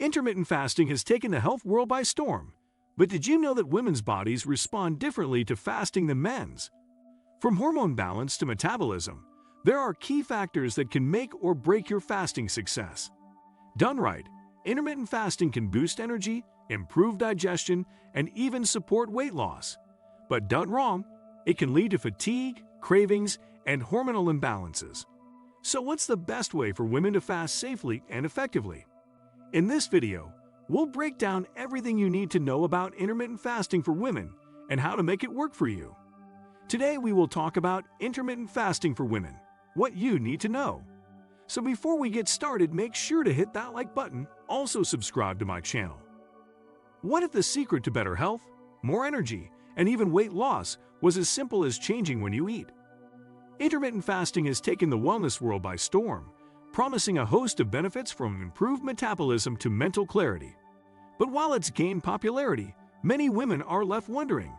Intermittent fasting has taken the health world by storm. But did you know that women's bodies respond differently to fasting than men's? From hormone balance to metabolism, there are key factors that can make or break your fasting success. Done right, intermittent fasting can boost energy, improve digestion, and even support weight loss. But done wrong, it can lead to fatigue, cravings, and hormonal imbalances. So what's the best way for women to fast safely and effectively? In this video, we'll break down everything you need to know about intermittent fasting for women and how to make it work for you. Today we will talk about intermittent fasting for women, what you need to know. So before we get started, make sure to hit that like button, also subscribe to my channel. What if the secret to better health, more energy, and even weight loss was as simple as changing when you eat? Intermittent fasting has taken the wellness world by storm, promising a host of benefits from improved metabolism to mental clarity. But while it's gained popularity, many women are left wondering,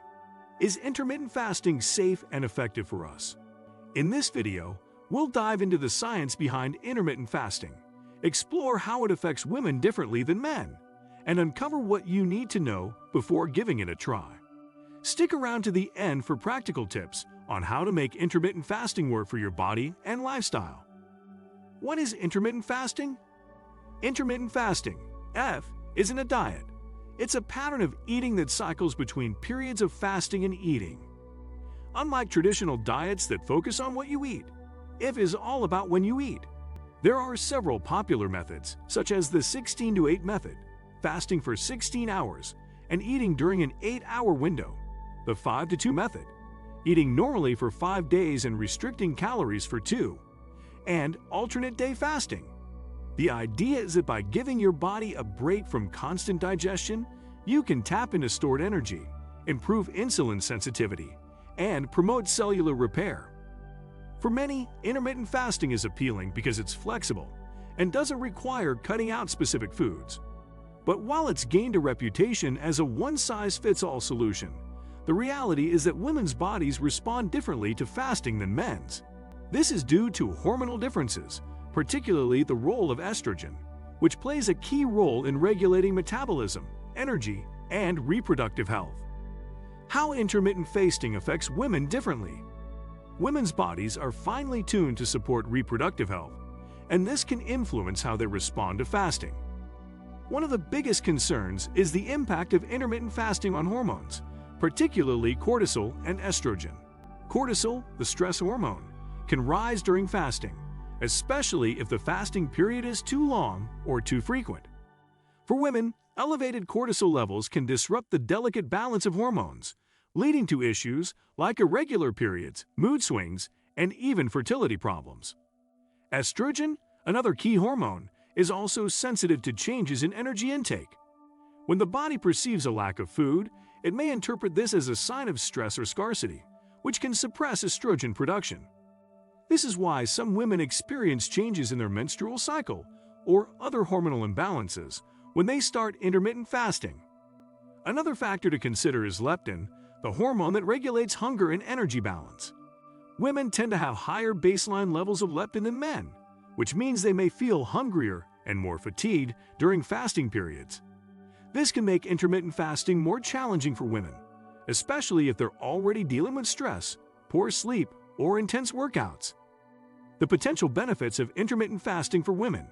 is intermittent fasting safe and effective for us? In this video, we'll dive into the science behind intermittent fasting, explore how it affects women differently than men, and uncover what you need to know before giving it a try. Stick around to the end for practical tips on how to make intermittent fasting work for your body and lifestyle. What is intermittent fasting? Intermittent fasting, F, isn't a diet. It's a pattern of eating that cycles between periods of fasting and eating. Unlike traditional diets that focus on what you eat, IF is all about when you eat. There are several popular methods, such as the 16-8 method, fasting for 16 hours, and eating during an 8-hour window, the 5-2 method, eating normally for 5 days and restricting calories for 2, and alternate day fasting. The idea is that by giving your body a break from constant digestion, you can tap into stored energy, improve insulin sensitivity, and promote cellular repair. For many, intermittent fasting is appealing because it's flexible and doesn't require cutting out specific foods. But while it's gained a reputation as a one-size-fits-all solution, the reality is that women's bodies respond differently to fasting than men's. This is due to hormonal differences, particularly the role of estrogen, which plays a key role in regulating metabolism, energy, and reproductive health. How intermittent fasting affects women differently. Women's bodies are finely tuned to support reproductive health, and this can influence how they respond to fasting. One of the biggest concerns is the impact of intermittent fasting on hormones, particularly cortisol and estrogen. Cortisol, the stress hormone, can rise during fasting, especially if the fasting period is too long or too frequent. For women, elevated cortisol levels can disrupt the delicate balance of hormones, leading to issues like irregular periods, mood swings, and even fertility problems. Estrogen, another key hormone, is also sensitive to changes in energy intake. When the body perceives a lack of food, it may interpret this as a sign of stress or scarcity, which can suppress estrogen production. This is why some women experience changes in their menstrual cycle or other hormonal imbalances when they start intermittent fasting. Another factor to consider is leptin, the hormone that regulates hunger and energy balance. Women tend to have higher baseline levels of leptin than men, which means they may feel hungrier and more fatigued during fasting periods. This can make intermittent fasting more challenging for women, especially if they're already dealing with stress, poor sleep, or intense workouts. The potential benefits of intermittent fasting for women.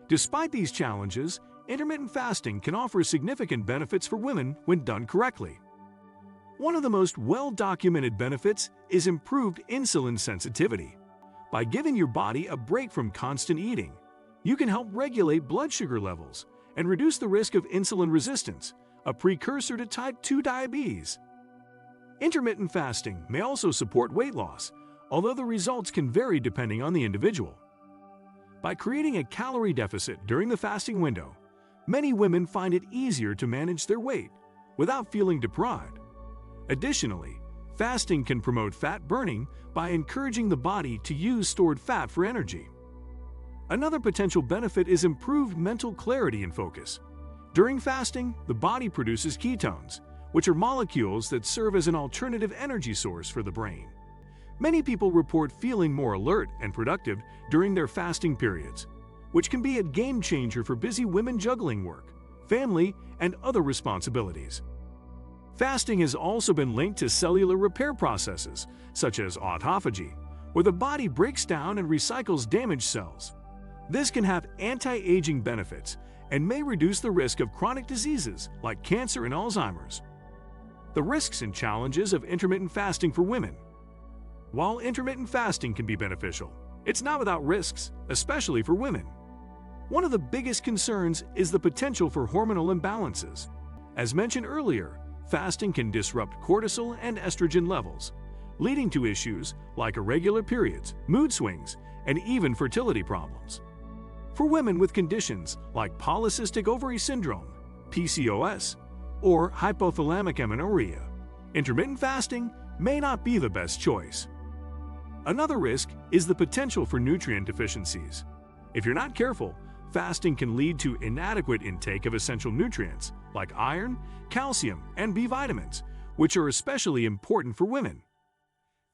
Despite these challenges, intermittent fasting can offer significant benefits for women when done correctly. One of the most well-documented benefits is improved insulin sensitivity. By giving your body a break from constant eating, you can help regulate blood sugar levels and reduce the risk of insulin resistance, a precursor to type 2 diabetes. Intermittent fasting may also support weight loss, although the results can vary depending on the individual. By creating a calorie deficit during the fasting window, many women find it easier to manage their weight without feeling deprived. Additionally, fasting can promote fat burning by encouraging the body to use stored fat for energy. Another potential benefit is improved mental clarity and focus. During fasting, the body produces ketones, which are molecules that serve as an alternative energy source for the brain. Many people report feeling more alert and productive during their fasting periods, which can be a game changer for busy women juggling work, family, and other responsibilities. Fasting has also been linked to cellular repair processes, such as autophagy, where the body breaks down and recycles damaged cells. This can have anti-aging benefits and may reduce the risk of chronic diseases like cancer and Alzheimer's. The risks and challenges of intermittent fasting for women. While intermittent fasting can be beneficial, it's not without risks, especially for women. One of the biggest concerns is the potential for hormonal imbalances. As mentioned earlier, fasting can disrupt cortisol and estrogen levels, leading to issues like irregular periods, mood swings, and even fertility problems. For women with conditions like polycystic ovary syndrome, PCOS, or hypothalamic amenorrhea, intermittent fasting may not be the best choice. Another risk is the potential for nutrient deficiencies. If you're not careful, fasting can lead to inadequate intake of essential nutrients like iron, calcium, and B vitamins, which are especially important for women.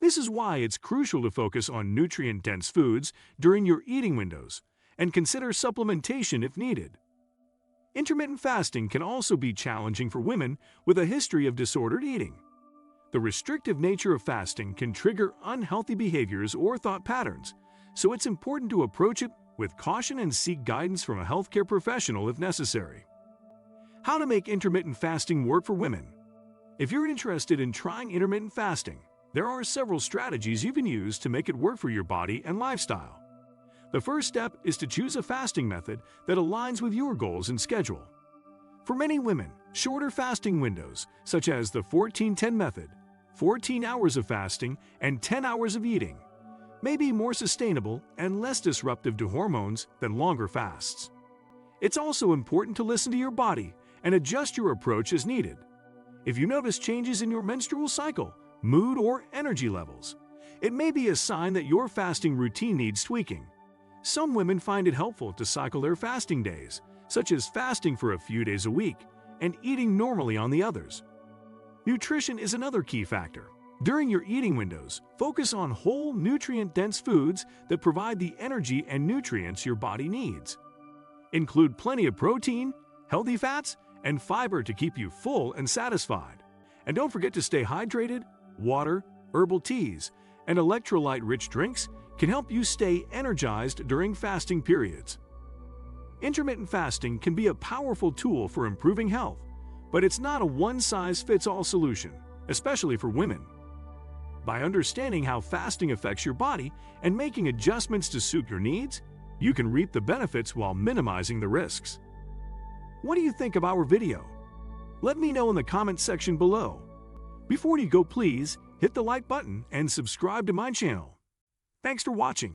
This is why it's crucial to focus on nutrient-dense foods during your eating windows and consider supplementation if needed. Intermittent fasting can also be challenging for women with a history of disordered eating. The restrictive nature of fasting can trigger unhealthy behaviors or thought patterns, so it's important to approach it with caution and seek guidance from a healthcare professional if necessary. How to make intermittent fasting work for women. If you're interested in trying intermittent fasting, there are several strategies you can use to make it work for your body and lifestyle. The first step is to choose a fasting method that aligns with your goals and schedule. For many women, shorter fasting windows, such as the 14-10 method, 14 hours of fasting and 10 hours of eating, may be more sustainable and less disruptive to hormones than longer fasts. It's also important to listen to your body and adjust your approach as needed. If you notice changes in your menstrual cycle, mood, or energy levels, it may be a sign that your fasting routine needs tweaking. Some women find it helpful to cycle their fasting days, such as fasting for a few days a week and eating normally on the others. Nutrition is another key factor. During your eating windows, focus on whole, nutrient-dense foods that provide the energy and nutrients your body needs. Include plenty of protein, healthy fats, and fiber to keep you full and satisfied. And don't forget to stay hydrated. Water, herbal teas, and electrolyte-rich drinks can help you stay energized during fasting periods. Intermittent fasting can be a powerful tool for improving health, but it's not a one-size-fits-all solution, especially for women. By understanding how fasting affects your body and making adjustments to suit your needs, you can reap the benefits while minimizing the risks. What do you think of our video? Let me know in the comment section below. Before you go, please hit the like button and subscribe to my channel. Thanks for watching.